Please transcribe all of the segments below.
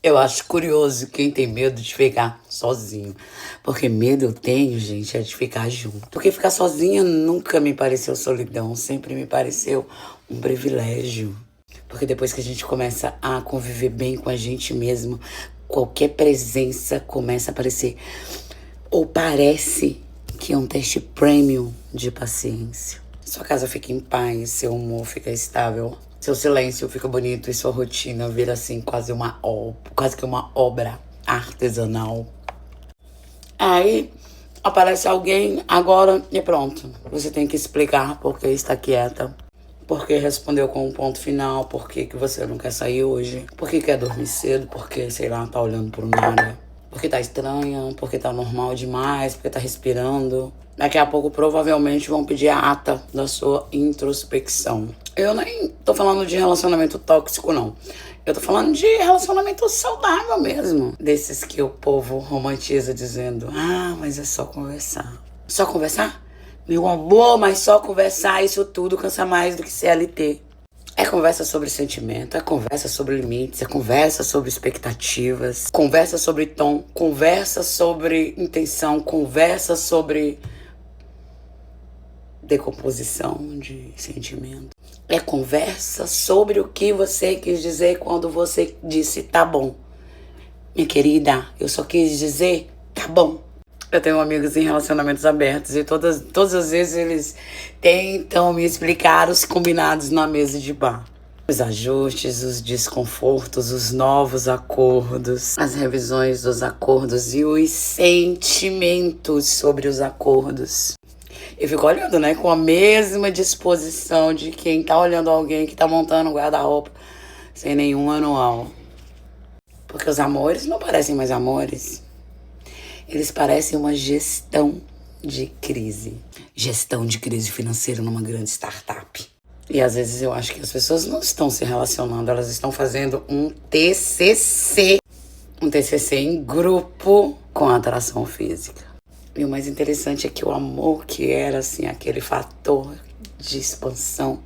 Eu acho curioso quem tem medo de ficar sozinho. Porque medo eu tenho, gente, é de ficar junto. Porque ficar sozinha nunca me pareceu solidão, sempre me pareceu um privilégio. Porque depois que a gente começa a conviver bem com a gente mesmo, qualquer presença começa a aparecer. Ou parece que é um teste premium de paciência. Sua casa fica em paz, seu humor fica estável. Seu silêncio fica bonito e sua rotina vira assim quase que uma obra artesanal. Aí aparece alguém agora e pronto. Você tem que explicar por que está quieta. Por que respondeu com um ponto final? Por que você não quer sair hoje? Por que quer dormir cedo? Por que, sei lá, tá olhando pro nada? Porque tá estranha? Porque tá normal demais? Porque tá respirando? Daqui a pouco provavelmente vão pedir a ata da sua introspecção. Eu nem tô falando de relacionamento tóxico, não. Eu tô falando de relacionamento saudável mesmo. Desses que o povo romantiza dizendo, mas é só conversar. Só conversar? Meu amor, mas só conversar isso tudo cansa mais do que CLT. É conversa sobre sentimento, é conversa sobre limites, é conversa sobre expectativas, conversa sobre tom, conversa sobre intenção, conversa sobre decomposição de sentimento. É conversa sobre o que você quis dizer quando você disse tá bom. Minha querida, eu só quis dizer tá bom. Eu tenho amigos em relacionamentos abertos e todas as vezes eles tentam me explicar os combinados na mesa de bar. Os ajustes, os desconfortos, os novos acordos, as revisões dos acordos e os sentimentos sobre os acordos. Eu fico olhando, né, com a mesma disposição de quem tá olhando alguém que tá montando um guarda-roupa sem nenhum manual. Porque os amores não parecem mais amores. Eles parecem uma gestão de crise. Gestão de crise financeira numa grande startup. E às vezes eu acho que as pessoas não estão se relacionando, elas estão fazendo um TCC. Um TCC em grupo com atração física. E o mais interessante é que o amor, que era assim aquele fator de expansão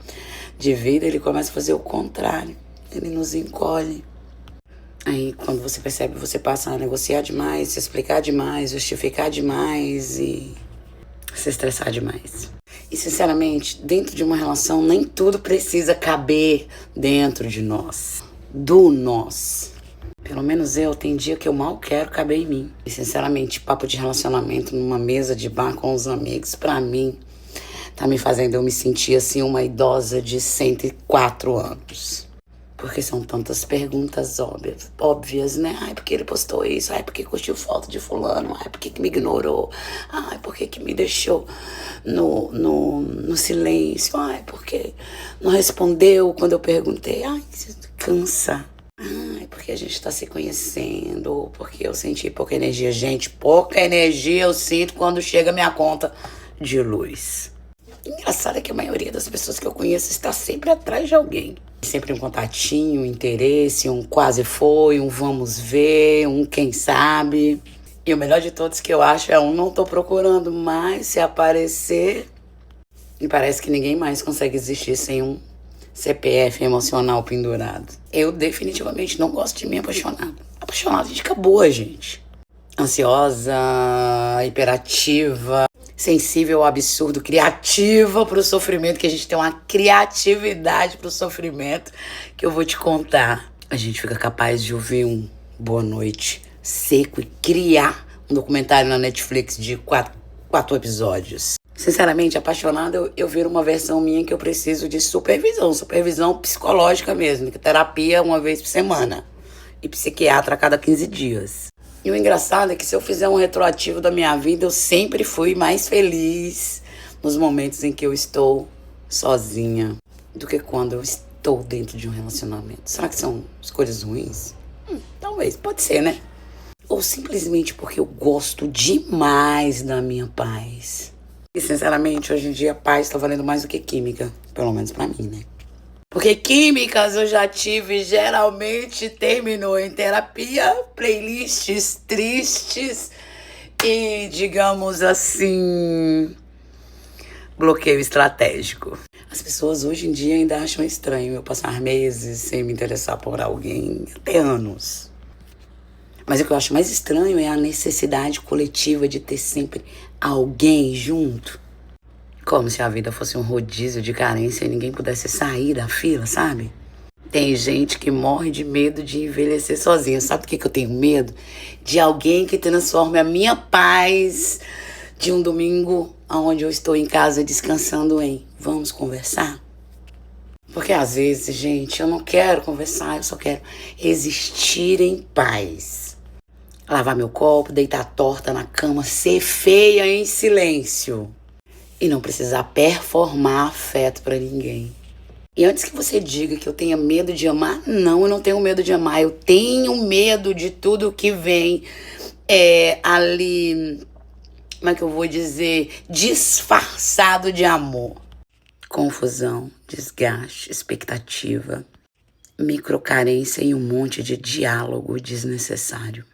de vida, ele começa a fazer o contrário. Ele nos encolhe. Aí, quando você percebe, você passa a negociar demais, se explicar demais, justificar demais e se estressar demais. E, sinceramente, dentro de uma relação, nem tudo precisa caber dentro de nós. Do nós. Pelo menos eu, tem dia que eu mal quero caber em mim. E, sinceramente, papo de relacionamento numa mesa de bar com os amigos, pra mim, tá me fazendo eu me sentir, assim, uma idosa de 104 anos. Porque são tantas perguntas óbvias, né? Ai, por que ele postou isso? Ai, por que curtiu foto de fulano? Ai, por que me ignorou? Ai, por que me deixou no silêncio? Ai, por que não respondeu quando eu perguntei? Ai, isso cansa. Ai, porque a gente tá se conhecendo. Ou porque eu senti pouca energia. Gente, pouca energia eu sinto quando chega a minha conta de luz. Engraçado é que a maioria das pessoas que eu conheço está sempre atrás de alguém. Sempre um contatinho, um interesse, um quase foi, um vamos ver, um quem sabe. E o melhor de todos que eu acho é um não tô procurando mais, se aparecer. E parece que ninguém mais consegue existir sem um CPF emocional pendurado. Eu definitivamente não gosto de mim apaixonada. Apaixonada de fica boa, gente. Ansiosa, hiperativa, sensível ao absurdo, criativa pro sofrimento, que a gente tem uma criatividade pro sofrimento que eu vou te contar. A gente fica capaz de ouvir um Boa Noite seco e criar um documentário na Netflix de quatro episódios. Sinceramente, apaixonada, eu viro uma versão minha que eu preciso de supervisão psicológica mesmo, que terapia uma vez por semana e psiquiatra a cada 15 dias. E o engraçado é que se eu fizer um retroativo da minha vida, eu sempre fui mais feliz nos momentos em que eu estou sozinha do que quando eu estou dentro de um relacionamento. Será que são escolhas ruins? Talvez, pode ser, né? Ou simplesmente porque eu gosto demais da minha paz. E sinceramente, hoje em dia, paz tá valendo mais do que química. Pelo menos pra mim, né? Porque químicas eu já tive, geralmente terminou em terapia, playlists tristes e, digamos assim, bloqueio estratégico. As pessoas hoje em dia ainda acham estranho eu passar meses sem me interessar por alguém, até anos. Mas o que eu acho mais estranho é a necessidade coletiva de ter sempre alguém junto. Como se a vida fosse um rodízio de carência e ninguém pudesse sair da fila, sabe? Tem gente que morre de medo de envelhecer sozinha. Sabe do que eu tenho medo? De alguém que transforme a minha paz de um domingo onde eu estou em casa descansando em vamos conversar? Porque às vezes, gente, eu não quero conversar, eu só quero existir em paz. Lavar meu copo, deitar torta na cama, ser feia em silêncio. E não precisar performar afeto pra ninguém. E antes que você diga que eu tenha medo de amar, não, eu não tenho medo de amar. Eu tenho medo de tudo que vem ali, como é que eu vou dizer, disfarçado de amor. Confusão, desgaste, expectativa, microcarência e um monte de diálogo desnecessário.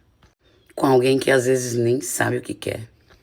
Com alguém que às vezes nem sabe o que quer.